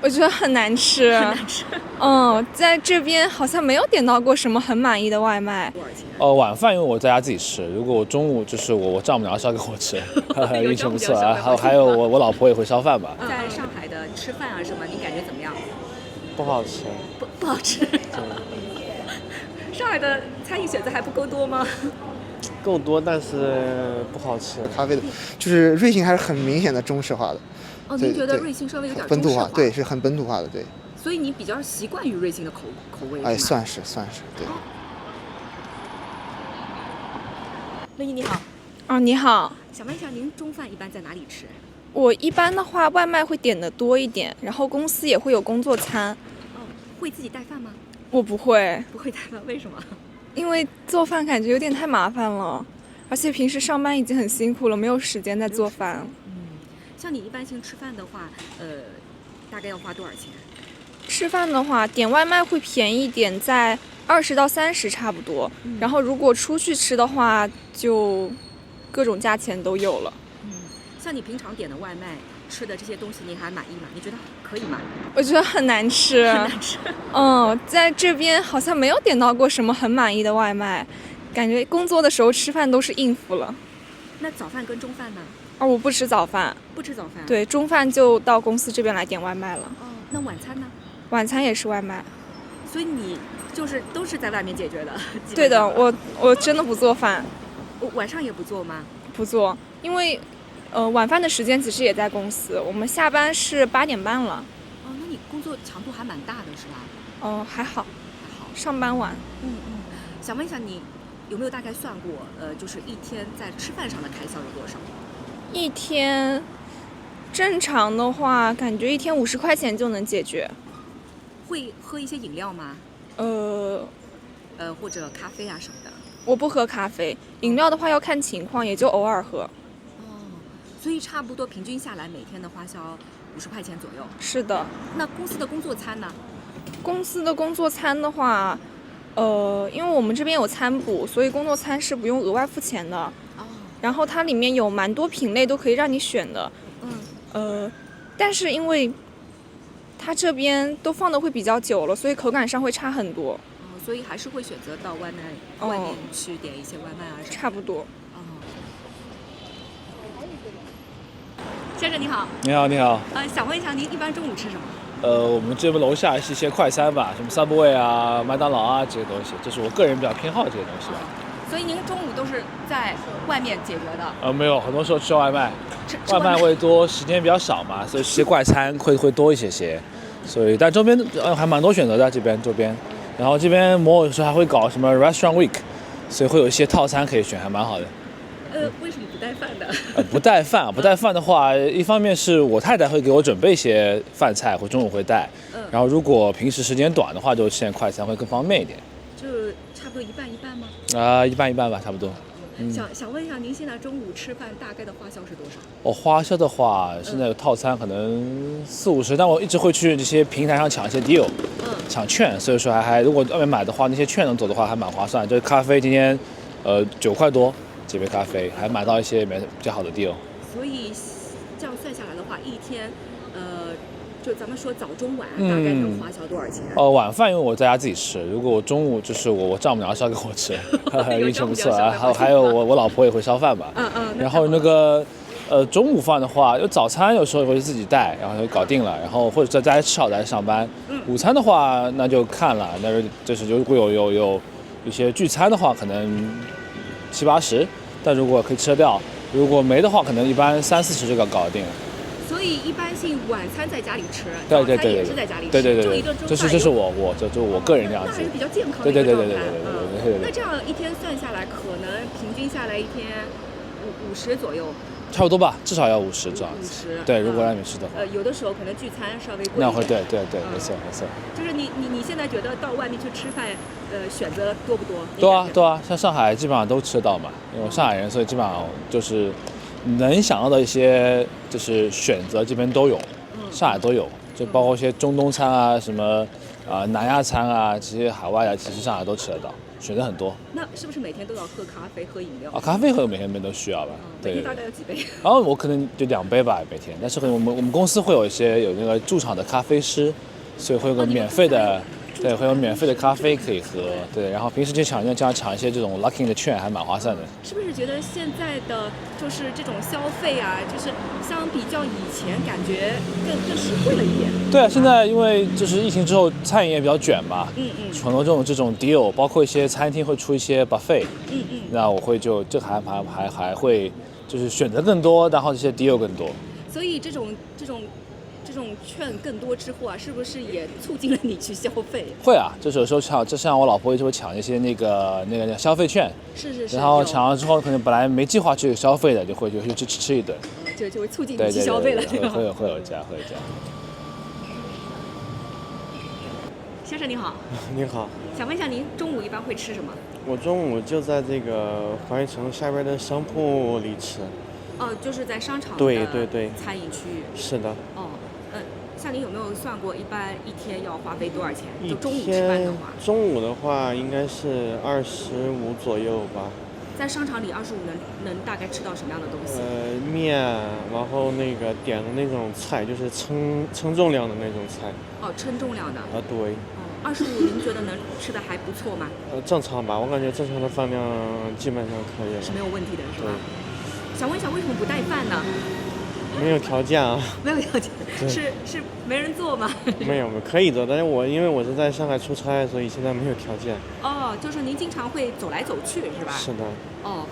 我觉得很難吃。很难吃。在這邊好像沒有點到過什麼很滿意的外賣。多少錢？晚飯因為我在家自己吃，如果我中午就是我丈母娘燒給我吃，運氣不錯啊。還有我老婆也會燒飯吧。在上海的吃飯啊什麼，你感覺怎麼樣？不好吃。不好吃。上海的餐飲選擇還不夠多嗎？夠多，但是不好吃。咖啡的，就是瑞幸還是很明顯的中式化的。您觉得瑞幸稍微有點本土化？对，是很本土化的，对。所以你比较習慣於瑞幸的口味？哎，算是，对。乐怡你好。你好。想問一下，您中飯一般在哪裡吃？我一般的話，外賣會點的多一點，然後公司也會有工作餐。會自己帶飯嗎？我不會。不會帶飯，為什麼？因為做飯感覺有點太麻煩了，而且平時上班已經很辛苦了，沒有時間再做飯。像你一般性吃飯的話，大概要花多少錢？吃飯的話，點外賣會便宜一點，在20到30差不多。然後如果出去吃的話，就各種價錢都有了。像你平常點的外賣吃的這些東西，你還滿意嗎？你覺得可以嗎？我覺得很難吃。很難吃。在這邊好像沒有點到過什麼很滿意的外賣，感覺工作的時候吃飯都是應付了。那早飯跟中飯呢？我不吃早飯。不吃早飯？對，中飯就到公司這邊來點外賣了。那晚餐呢？晚餐也是外賣。所以你就是都是在外面解決的？對的，我真的不做飯。晚上也不做嗎？不做，因為晚飯的時間其實也在公司，我們下班是8點半了。那你工作強度還蠻大的是吧？還好，上班晚。想問一下，你有沒有大概算過，就是一天在吃飯上的開銷有多少？一天正常的話，感覺一天50塊錢就能解決。會喝一些飲料嗎？或者咖啡啊什麼的？我不喝咖啡，飲料的話要看情況，也就偶爾喝。所以差不多平均下來每天的花銷50塊錢左右。是的。那公司的工作餐呢？公司的工作餐的话，因為我們這邊有餐補，所以工作餐是不用額外付錢的。然後它裡面有蠻多品類都可以讓你選的。但是因為它這邊都放的會比較久了，所以口感上會差很多。所以還是會選擇到外面去點一些外賣啊什麼的。差不多。先生你好。你好，你好。想問一下，您一般中午吃什麼？我們這邊樓下是一些快餐吧，什麼 Subway 啊、麥當勞啊這些東西，這是我個人比較偏好的這些東西吧。所以您中午都是在外面解決的？沒有，很多時候吃外賣。外賣會多，時間比較少嘛，所以吃些快餐會多一些。所以但周邊還蠻多選擇的，這邊周邊。然後這邊某有時候還會搞什麼 Restaurant Week， 所以會有一些套餐可以選，還蠻好的。為什麼不帶飯的？不帶飯的話，一方面是我太太會給我準備一些飯菜，或中午會帶。然後如果平時時間短的話，就吃點快餐會更方便一點。就差不多一半嗎？一半吧，差不多。想問一下，您現在中午吃飯大概的花銷是多少？花銷的話，現在有套餐可能40-50，但我一直會去這些平台上搶一些 deal，搶券，所以說還如果外面買的話，那些券能走的話還蠻划算。就是咖啡今天9塊多這杯咖啡，還買到一些比較好的 deal。所以這樣算下來的話，一天就咱們說早中晚大概能花銷多少錢？晚飯因為我在家自己吃，如果我中午就是我丈母娘燒給我吃，運氣不錯啊。還有我老婆也會燒飯吧。然後那個中午飯的話，早餐有時候會自己帶，然後就搞定了，然後或者在家吃好再上班。午餐的話那就看了，那就是如果有一些聚餐的話，可能70-80，但如果可以吃得掉，如果沒的話，可能一般30-40就搞定了。所以一般性晚餐在家裡吃，對，也是在家裡吃，对，就一顿中飯。这是我個人這樣子。那還是比較健康的一個狀態。對。那這樣一天算下來，可能平均下來一天50左右。差不多吧，至少要50這樣子。對，如果讓你吃的話。有的時候可能聚餐稍微貴一點。那會對，沒錯。就是你現在覺得到外面去吃飯，選擇多不多？多啊，像上海基本上都吃得到嘛，因為我上海人，所以基本上就是能想到的一些就是選擇這邊都有，上海都有，就包括一些中東餐啊，什麼南亞餐啊，這些海外啊，其實上海都吃得到。選擇很多。那是不是每天都要喝咖啡、喝饮料？咖啡每天都需要吧。每天大概有几杯？然后我可能就2杯吧每天，但是我们公司会有那个驻场的咖啡师，所以会有个免費的。对，会有免費的咖啡可以喝，對，然後平時就搶一些這種 Luckin 的券，還蠻划算的。是不是覺得現在的就是這種消費啊，就是相比較以前感覺更實惠了一點？對啊，現在因為就是疫情之後，餐飲業比較捲嘛，很多這種 deal，包括一些餐廳會出一些 buffet，那我會就還會就是選擇更多，然後這些 deal 更多。所以這種券更多之後啊，是不是也促進了你去消費？會啊，就是有時候就像我老婆就會搶一些那個消費券，是，然後搶了之後，可能本來沒計劃去消費的，就會去吃一頓，就會促進你去消費了，對吧？會有這樣。先生你好。你好。想問一下您中午一般會吃什麼？我中午就在這個環宇城下邊的商鋪裡吃。哦，就是在商場的餐飲區域。是的。哦。像你有沒有算過一般一天要花費多少錢？就中午吃飯的話。中午的話應該是25左右吧。在商場裡25能大概吃到什麼樣的東西？麵，然後那個點的那種菜，就是稱重量的那種菜。哦，稱重量的。啊，對。25您覺得能吃得還不錯嗎？正常吧，我感覺正常的飯量基本上可以了。是沒有問題的，是吧？想問一下，為什麼不帶飯呢？沒有條件啊。沒有條件，是沒人做嗎？沒有，可以做，但是因為我是在上海出差，所以現在沒有條件。哦，就是您經常會走來走去，是吧？是的。哦，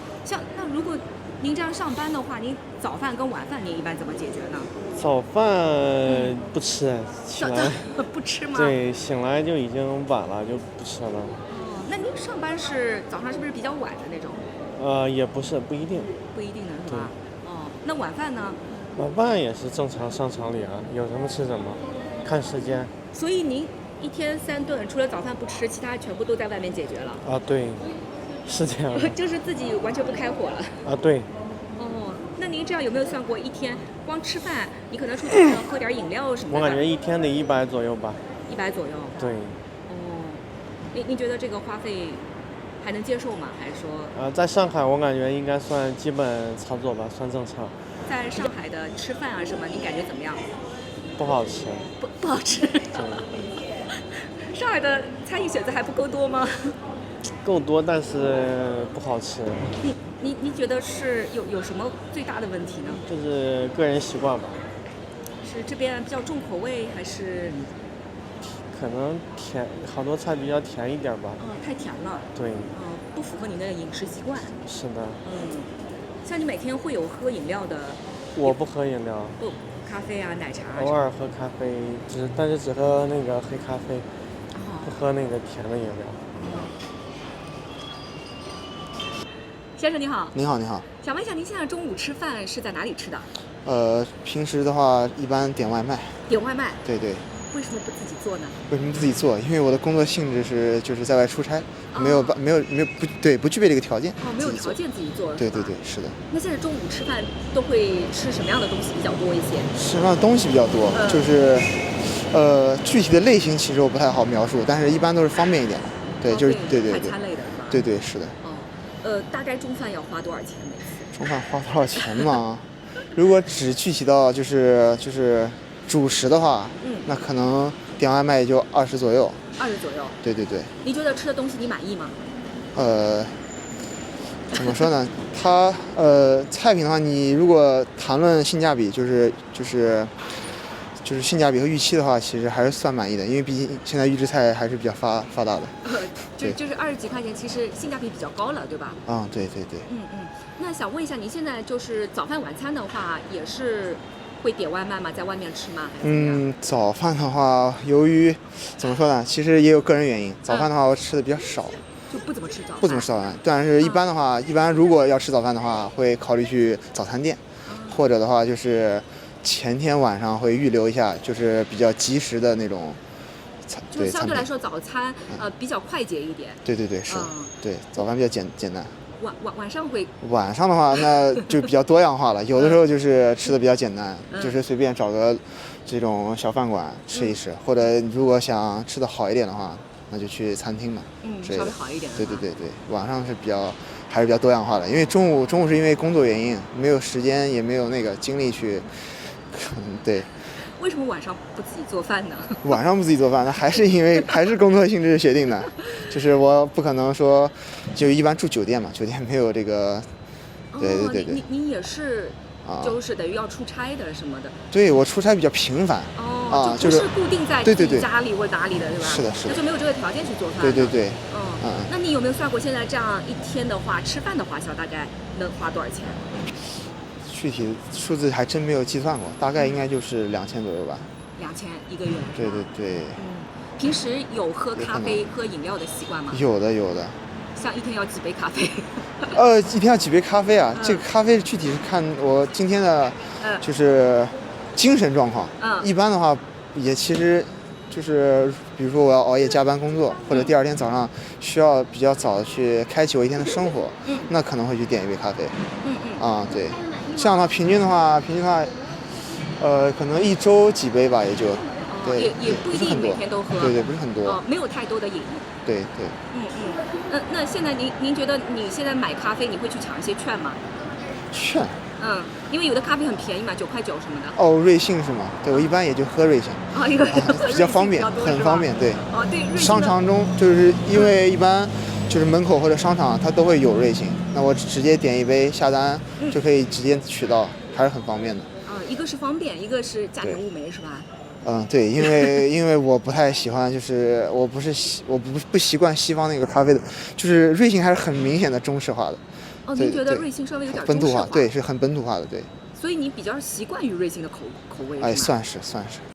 那如果您這樣上班的話，您早飯跟晚飯您一般怎麼解決呢？早飯不吃，醒來不吃嗎？對，醒來就已經晚了，就不吃了。哦，那您上班是早上是不是比較晚的那種？也不是，不一定。不一定的是吧？哦，那晚飯呢？晚飯也是正常商場裡啊，有什麼吃什麼，看時間。所以您一天3頓，除了早飯不吃，其他全部都在外面解決了？啊，對，是這樣。就是自己完全不開火了？啊，對。哦，那您這樣有沒有算過一天光吃飯，你可能出去喝點飲料什麼的？我感覺一天得100左右吧。100左右？對。哦，你覺得這個花費還能接受嗎？還是說？在上海我感覺應該算基本操作吧，算正常。在上海的吃飯啊什麼，你感覺怎麼樣？不好吃。不好吃。上海的餐飲選擇還不夠多嗎？夠多，但是不好吃。你覺得是有什麼最大的問題呢？就是個人習慣吧。是這邊比較重口味，還是？可能甜，好多菜比較甜一點吧。太甜了。對。不符合你的飲食習慣。是的。像你每天會有喝飲料的？我不喝飲料。不，咖啡啊，奶茶啊。偶爾喝咖啡，但是只喝那個黑咖啡，不喝那個甜的飲料。先生你好。你好，你好。想問一下，您現在中午吃飯是在哪裡吃的？平時的話一般點外賣。點外賣？對對。為什麼不自己做呢？為什麼不自己做？因為我的工作性質就是在外出差，不具備這個條件。哦，沒有條件自己做。對，是的。那現在中午吃飯都會吃什麼樣的東西比較多一些？什麼樣的東西比較多？就是具體的類型其實我不太好描述，但是一般都是方便一點的。對，就是對。快餐類的是吧？對，是的。哦，大概中飯要花多少錢每次？中飯花多少錢嘛？如果只具體到就是主食的話，那可能點外賣也就20左右。20左右。對。你覺得吃的東西你滿意嗎？怎麼說呢？它菜品的話，你如果談論性價比，就是性價比和預期的話，其實還是算滿意的，因為畢竟現在預制菜還是比較發達的。就是20幾塊錢，其實性價比比較高了，對吧？對。那想問一下，你現在就是早飯晚餐的話，也是會點外賣嗎？在外面吃嗎？早飯的話，由於怎麼說呢，其實也有個人原因。早飯的話，我吃的比較少，就不怎麼吃早飯。不怎麼吃早飯，但是一般的話，一般如果要吃早飯的話，會考慮去早餐店，或者的話就是前天晚上會預留一下，就是比較及時的那種。就相對來說，早餐比較快捷一點。對，是的，對，早飯比較簡單。晚上會？晚上的話，那就比較多樣化了。有的時候就是吃的比較簡單，就是隨便找個這種小飯館吃一吃，或者如果想吃的好一點的話，那就去餐廳嘛。稍微好一點。對，晚上是還是比較多樣化的，因為中午是因為工作原因，沒有時間也沒有那個精力去，對。為什麼晚上不自己做飯呢？晚上不自己做飯，那還是因為工作性質決定的，就是我不可能說，就一般住酒店嘛，酒店沒有這個。對。你也是，就是等於要出差的什麼的。對，我出差比較頻繁。就不是固定在自己家裡或者哪裡的，對吧？是的。那就沒有這個條件去做飯。對。那你有沒有算過現在這樣一天的話，吃飯的花銷大概能花多少錢？具體數字還真沒有計算過，大概應該就是2000左右吧。2000一個月。對。平時有喝咖啡、喝飲料的習慣嗎？有的。像一天要幾杯咖啡？一天要幾杯咖啡啊？這個咖啡具體是看我今天的，就是精神狀況。一般的話，也其實就是比如說我要熬夜加班工作，或者第二天早上需要比較早的去開啟我一天的生活，那可能會去點一杯咖啡。對。這樣的話，平均的話，可能一周幾杯吧，也就。对，也不一定每天都喝。对，不是很多。沒有太多的癮。對。那現在您覺得你現在買咖啡，你會去搶一些券嗎？券。因為有的咖啡很便宜嘛，9.9塊什麼的。瑞幸是嗎？對，我一般也就喝瑞幸。比較方便，很方便，對。對。商場中就是因為一般就是門口或者商場它都會有瑞幸，那我直接點一杯下單就可以直接取到，還是很方便的。一個是方便，一個是價廉物美，是吧？對，因為我不太喜歡，就是我不習慣西方那個咖啡的，就是瑞幸還是很明顯的中式化的。您覺得瑞幸稍微有點本土化？对，是很本土化的，对。所以你比較習慣於瑞幸的口味？算是。